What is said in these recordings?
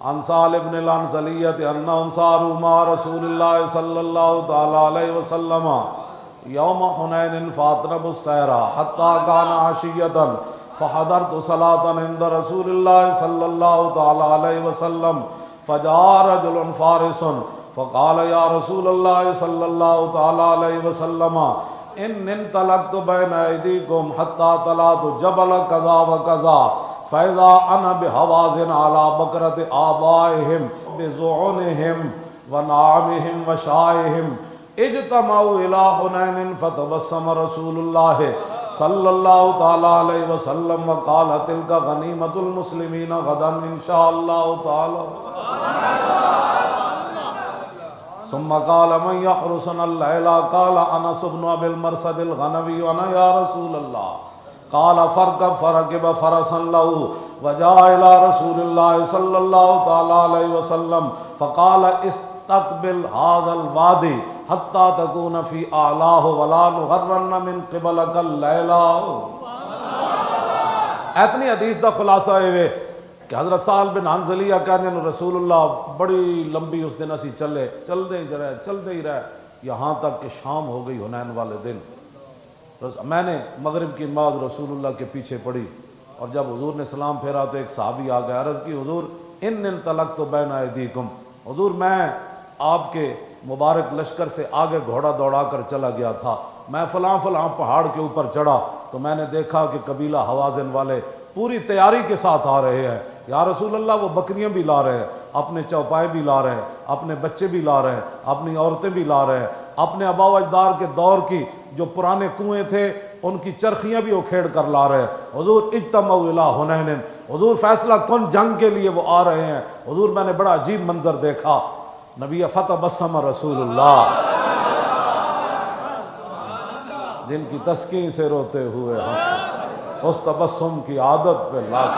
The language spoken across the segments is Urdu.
عن سالم بن العنزلیہ انہم صاروا مع رسول اللہ صلی اللہ تعالی علیہ وسلم یوم حنین فاطنبوا السیر حتی کان عشیۃ فحضرت صلاۃ عند رسول اللہ صلی اللہ تعالی علیہ وسلم فجاء رجل فارس فقال یا رسول اللہ صلی اللہ تعالی علیہ وسلم ان انطلقت بین ایدیکم حتی طلعت جبل کذا و کذا فاذا انا بحوازن علی بکرۃ آبائہم بزعنہم ونعامہم وشائہم اجتمعوا الی حنین فتبسم رسول اللہ صلی اللہ تعالی علیہ وسلم وقال تلک غنیمۃ المسلمین غدا انشاء اللہ تعالی ثم قال من يحرسنا الليل قال انس بن ابي المرصد الغنوي وانا يا رسول الله قال فركب فرسا له وجاء الى رسول الله صلى الله تعالى عليه وسلم فقال استقبل هذا الوادي حتى تكون في اعلاه ولا نغرن من قبلك الليل. اتنی حدیث دا خلاصہ ہے کہ حضرت سال بن حنظلیہ کہنے رسول اللہ بڑی لمبی اس دن اسی چلتے ہی رہے یہاں تک کہ شام ہو گئی حنین والے دن. میں نے مغرب کی نماز رسول اللہ کے پیچھے پڑھی اور جب حضور نے سلام پھیرا تو ایک صحابی آ گیا، عرض کی حضور ان انطلقت بین ایدیکم، حضور میں آپ کے مبارک لشکر سے آگے گھوڑا دوڑا کر چلا گیا تھا، میں فلاں پہاڑ کے اوپر چڑھا تو میں نے دیکھا کہ قبیلہ حوازن والے پوری تیاری کے ساتھ آ رہے ہیں. یا رسول اللہ وہ بکریاں بھی لا رہے ہیں، اپنے چوپائے بھی لا رہے ہیں، اپنے بچے بھی لا رہے ہیں، اپنی عورتیں بھی لا رہے ہیں، اپنے آبا و اجداد کے دور کی جو پرانے کنویں تھے ان کی چرخیاں بھی اکھیڑ کر لا رہے ہیں. حضور اجتمعوا الی حنین، حضور فیصلہ کن جنگ کے لیے وہ آ رہے ہیں. حضور میں نے بڑا عجیب منظر دیکھا، نبی فتبسم رسول اللہ جن کی تسکین سے روتے ہوئے ہنستے، اس تبسم کی عادت پہ لاکھ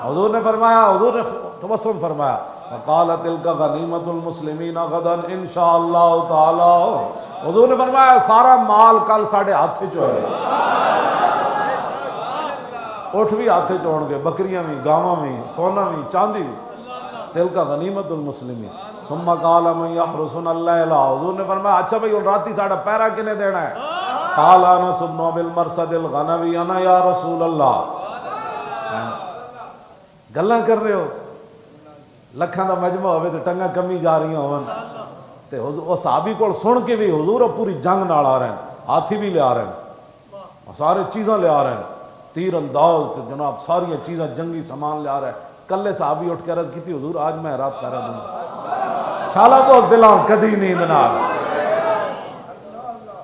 حضور نے فرمایا، حضور نے تبسم فرمایا وقال تلک غنیمۃ المسلمین غدا انشاءاللہ تعالی. حضور نے فرمایا سارا مال کل ساڑھے ہاتھ چو ہے، اٹھ بھی ہاتھ چوڑ گے، بکریاں بھی، گاواں بھی، سونا بھی، چاندی بھی. تلک غنیمۃ المسلمین. ثم قال من يحرسنا الليل، حضور نے فرمایا اچھا بھائی راتی ساڑھا پیرا کنے دینا ہے؟ قال انس بن ابی المرصد الغنوی انا یا رسول اللہ. گلاں کر رہے ہو، لکھاں دا مجمع ہوئے تو ٹنگا کمی جا رہی ہوں تے وہ صحابی کو سن کے بھی حضور پوری جنگ نال آ رہے ہیں، ہاتھی بھی لے آ رہے ہیں، سارے چیزاں لے آ رہے ہیں، تیر انداز جناب ساری چیزیں جنگی سامان لے آ رہے ہیں. کلے صحابی اٹھ کے عرض کی تھی حضور آج میں رات کر رہا دوں شالا دوست دلان کدی نیند نہ آ.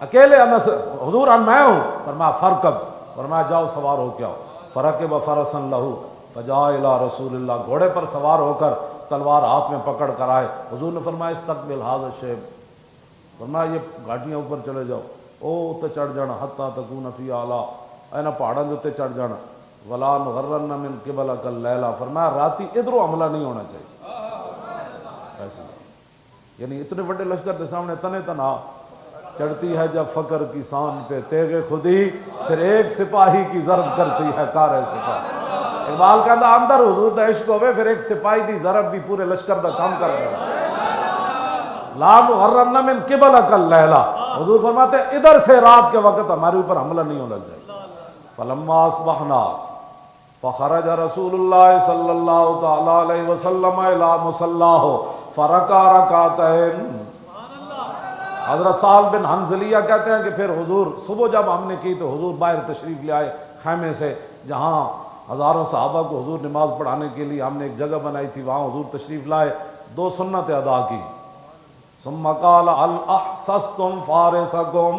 اکیلے انس حضور میں ہوں، فرمایا فرکب، فرمایا جاؤ سوار ہو کے آؤ. فرکب فرسا لہو فجاء الی رسول اللہ، گھوڑے پر سوار ہو کر تلوار ہاتھ میں پکڑ کر آئے. حضور نے فرمایا استقبل ھذا الشیب، فرمایا یہ گاڑیاں اوپر چلے جاؤ، او تے چڑھ جانا حتی تکون فی اعلی، اینا پہاڑاں دے تے چڑھ جانا. ولا نغرن من قبلک اللیلہ، فرمایا راتی ادھروں حملہ نہیں ہونا چاہیے. ایسے یعنی اتنے بڑے لشکر کے سامنے تنے تنہا چڑھتی ہے جب فقر کی سان پہ تیغ خودی، پھر ایک سپاہی کی ضرب کرتی ہے کار سپاہی. اقبال کہتا اندر حضور دا عشق ہوئے پھر ایک سپاہی دی ضرب بھی پورے لشکر دا کام کر رہا ہے. لا نغرن من قبلک اللیلہ، حضور فرماتے ہیں ادھر سے رات کے وقت ہمارے اوپر حملہ نہیں ہونا چاہیے. فلما اصبحنا فخرج رسول اللہ صلی اللہ تعالی علیہ وسلم الی مصلاہ فرکع رکعتین. حضرت سال بن حنظلیہ کہتے ہیں کہ پھر حضور صبح جب ہم نے کی تو حضور باہر تشریف لے آئے خیمے سے، جہاں ہزاروں صحابہ کو حضور نماز پڑھانے کے لیے ہم نے ایک جگہ بنائی تھی، وہاں حضور تشریف لائے، 2 سنتیں ادا کی. ثم قال هل احسستم فارسکم،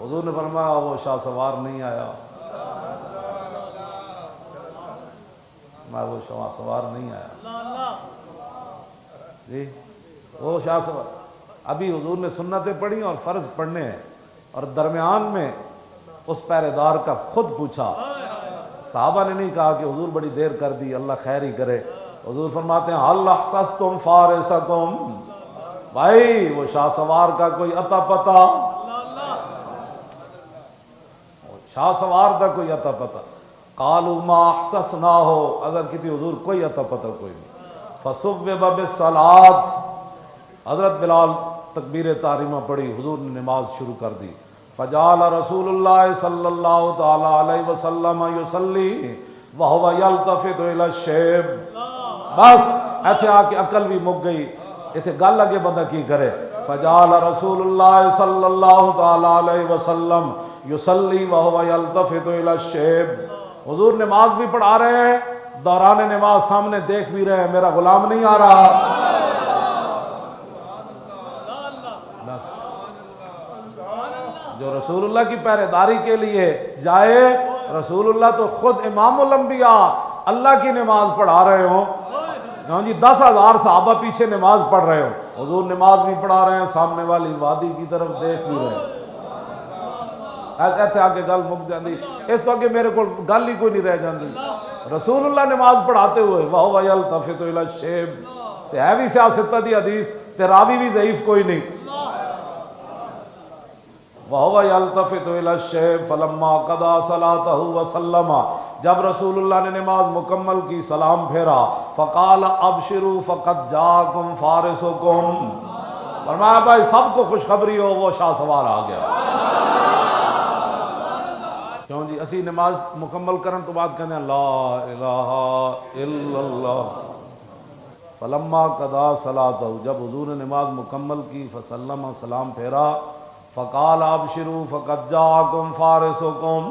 حضور نے فرمایا وہ شاہ سوار نہیں آیا، میں وہ شاہ سوار نہیں آیا جی، وہ شاہ سوار. ابھی حضور نے سنتیں پڑھی اور فرض پڑھنے ہیں، اور درمیان میں اس پہرے دار کا خود پوچھا. صحابہ نے نہیں کہا کہ حضور بڑی دیر کر دی اللہ خیر ہی کرے. حضور فرماتے ہیں هل احسستم فارسکم، بھائی وہ شاہ سوار کا کوئی عطا پتا، شاہ سوار کا کوئی عطا پتا. قالوا ما احسسنا ہو، اگر کہتی حضور کوئی عطا پتہ کوئی نہیں، فصبب بالصلاۃ، حضرت بلال تکبیر تحریمہ پڑھی، حضور نے نماز شروع کر دی، فجعل رسول اللہ صلی اللہ تعالی علیہ وسلم یصلی وہو یلتفت الی الشیب، بس ایتھے آ کے عقل بھی مک گئی، ایتھے گل اگے بندہ کی کرے، فجعل رسول اللہ صلی اللہ تعالی علیہ وسلم یصلی وہو یلتفت الی الشیب، حضور نماز بھی پڑھا رہے ہیں، دوران نماز سامنے دیکھ بھی رہے ہیں میرا غلام نہیں آ رہا، جو رسول اللہ کی پہرے داری کے لیے جائے، رسول اللہ تو خود امام الانبیاء اللہ کی نماز پڑھا رہے ہوں، ہاں جی 10,000 صحابہ پیچھے نماز پڑھ رہے ہوں، حضور نماز بھی پڑھا رہے ہیں، سامنے والی وادی کی طرف دیکھ بھی رہے ہیں، ایسے آگے گل مک جاندی، اس تو کہ میرے کو گل ہی کوئی نہیں رہ جاندی، رسول اللہ نماز پڑھاتے ہوئے وَهُوَ يَلْتَفِتُ إِلَى الشِّيبِ، تے ہے بھی سیاستہ دی حدیث تے راوی بھی ضعیف کوئی نہیں، وَهُوَ يَلْتَفِتُ إِلَى الشِّيبِ فَلَمَّا قَضَى صَلَاتَهُ وَسَلَّمَ، جب رسول اللہ نے نماز مکمل کی سلام پھیرا، فَقَالَ أَبْشِرُوا فَقَدْ جَاءَكُمْ فَارِسُكُمْ، فرمایا بھائی سب کو خوشخبری ہو، وہ شاہ سوار آ گیا، کیوں جی اسی نماز مکمل کرن تو بعد کہنے لا الہ الا اللہ، فلما قضا صلاتہ، جب حضور نے نماز مکمل کی، فسلم، سلام پھیرا، فقال ابشروا فقد جاءکم فارسکم،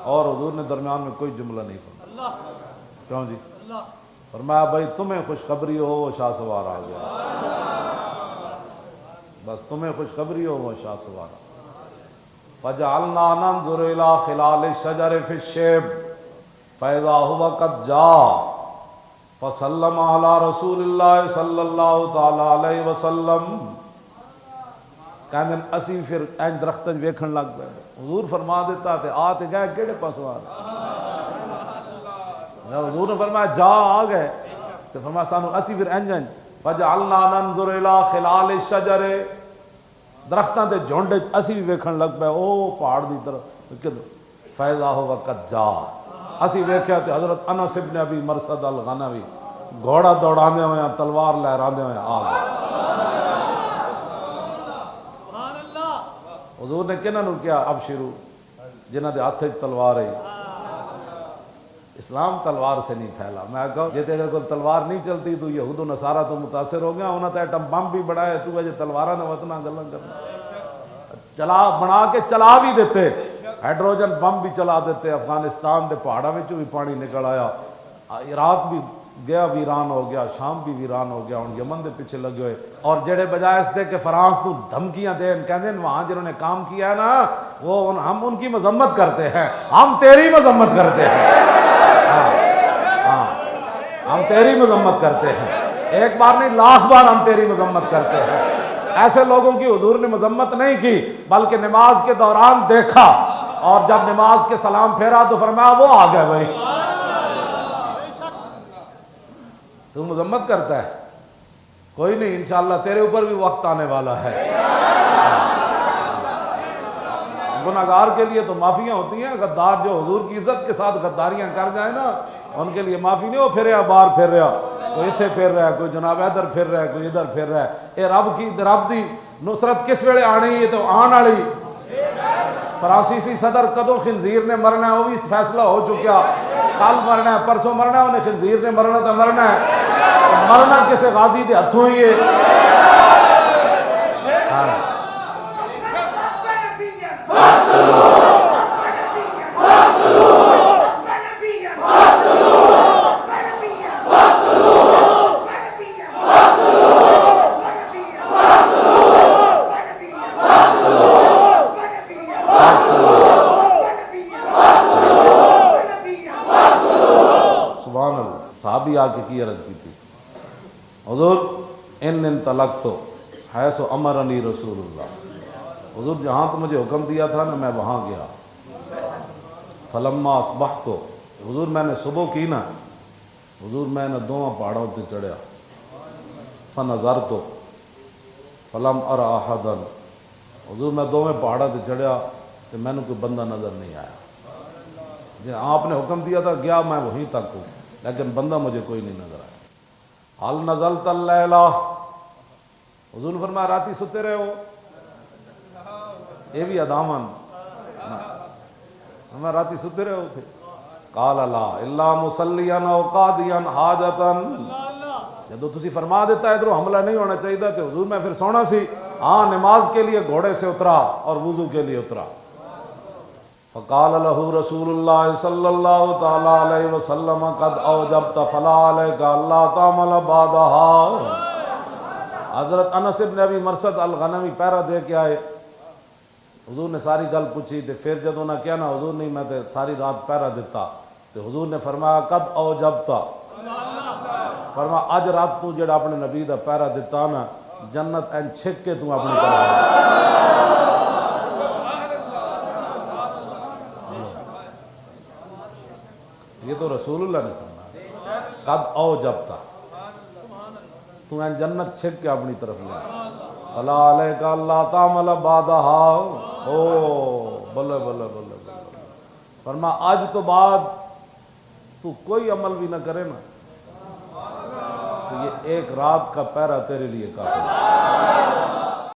اور حضور نے درمیان میں کوئی جملہ نہیں فرمایا، کیوں جی فرمایا بھائی تمہیں خوشخبری ہو وہ شاہ سوار آ گیا، بس تمہیں خوشخبری ہو وہ شاہ سوار آ گیا، فجعلنا ننظر الى خلال الشجر في الشيب فاذا هو قد جاء فسلم على رسول اللہ صلی اللہ تعالی علیہ وسلم، کہندے اسی پھر این درختاں ویکھن لگ پئے، حضور فرما دیتا تے آ تے گئے کیڑے پاسوں آ رہے، حضور نے فرمایا جا آ گئے تے فرمایا سانو اسی پھر انجن، فجعلنا ننظر الى خلال الشجر، درختاں دے جھنڈ اسی بھی ویکھن لگ پئے، او پہاڑ دی طرف، فیضا ہو وقت جا، اسی ویکھیا تے حضرت انس ابن ابی مرصد الغنوی گھوڑا دوڑاندے ہوئے تلوار لہراندے ہوئے آ گئے، حضور نے کنہاں نو کیا ابشرو، جنہاں دے ہاتھ تلوار ہے، اسلام تلوار سے نہیں پھیلا، میں کہا جے تیرے کو تلوار نہیں چلتی تو یہود و نصارہ تو متاثر ہو گیا، انہاں تے ایٹم بم بھی بڑھائے، تو اجے تلواراں دے وطناں گلاں کرنا، چلا بنا کے چلا بھی دیتے، ہائیڈروجن بم بھی چلا دیتے، افغانستان دے پہاڑاں وچوں بھی پانی نکل آیا، عراق بھی گیا ویران ہو گیا، شام بھی ویران ہو گیا، ہن یمن دے پیچھے لگے ہوئے، اور جڑے بجائے اس دے کہ فرانس تو دھمکیاں دین، کہندے وہاں جنہوں نے کام کیا ہے نا وہ ہم ان کی مذمت کرتے ہیں، ہم تیری مذمت کرتے ہیں، ہم تیری مذمت کرتے ہیں، ایک بار نہیں لاکھ بار ہم تیری مذمت کرتے ہیں، ایسے لوگوں کی حضور نے مذمت نہیں کی بلکہ نماز کے دوران دیکھا، اور جب نماز کے سلام پھیرا تو فرمایا وہ آ گئے، بھائی تو مذمت کرتا ہے، کوئی نہیں انشاءاللہ تیرے اوپر بھی وقت آنے والا ہے، گناہگار کے لیے تو معافیاں ہوتی ہیں، غدار جو حضور کی عزت کے ساتھ غداریاں کر جائیں نا ان کے لیے معافی نہیں، وہ پھر رہا باہر پھر رہا، کوئی اتھے پھر رہا ہے، کوئی جناب ادھر پھر رہا ہے، کوئی ادھر پھر رہا ہے، اے رب دی نصرت کس ویلے آنی ہے تو آن والی، فرانسیسی صدر کدوں خنزیر نے مرنا ہے وہ بھی فیصلہ ہو چکا، کل مرنا ہے پرسوں مرنا ہے، انہیں خنزیر نے مرنا تو مرنا ہے، مرنا کسے غازی دے ہتھوں ہی ہے، صحابی آ کے کی عرض کی تھی، حضور ان انطلقت حیث امرنی رسول اللہ، حضور جہاں تو مجھے حکم دیا تھا نا میں وہاں گیا، فلما اصبحت، حضور میں نے صبح کی نا، حضور میں نے دونوں پہاڑوں تے چڑھیا، فنظرت فلم ار احدا، حضور میں دونوں پہاڑوں تے چڑھیا تو میں نے کوئی بندہ نظر نہیں آیا، آپ نے حکم دیا تھا گیا میں وہیں تک ہوں، لیکن بندہ مجھے کوئی نہیں نظر آیا۔ حل نزلت اللیلہ، حضور نے فرمایا راتی ستے رہے ہو؟ یہ بھی ادامن ہمیں راتی ستے رہے ہو تھے؟ قال لا الا مصلیا او قاضیا حاجتا، جب تسی فرما دیتا ادھر حملہ نہیں ہونا چاہیے تھا تو حضور میں پھر سونا سی، ہاں نماز کے لیے گھوڑے سے اترا اور وضو کے لیے اترا۔ فقال له رسول اللہ صلی اللہ تعالی علیہ وسلم قد اوجبت فلا علیک اللہ تعمل بعدها۔ حضرت انس بن ابی مرثد الغنوی پیرا دے کے آئے، حضور نے ساری گل پوچھی تے پھر جب انہوں نے کیا نا حضور نہیں میں تے ساری رات پیرا دیتا، تو حضور نے فرمایا قد اوجبتا، فرمایا اج رات تو جڑا اپنے نبی دا پیرا دیتا نا جنت این چھک کے تو اپنی طرف۔ یہ تو رسول اللہ نے فرمایا قد اوجبتا، تو این جنت چھک کے اپنی طرف لے فلا علیک اللہ تعمل بعدها۔ او بلے بلے بلے بلے، فرما آج تو بعد تو کوئی عمل بھی نہ کرے نا تو یہ ایک رات کا پیرا تیرے لیے کافی ہے۔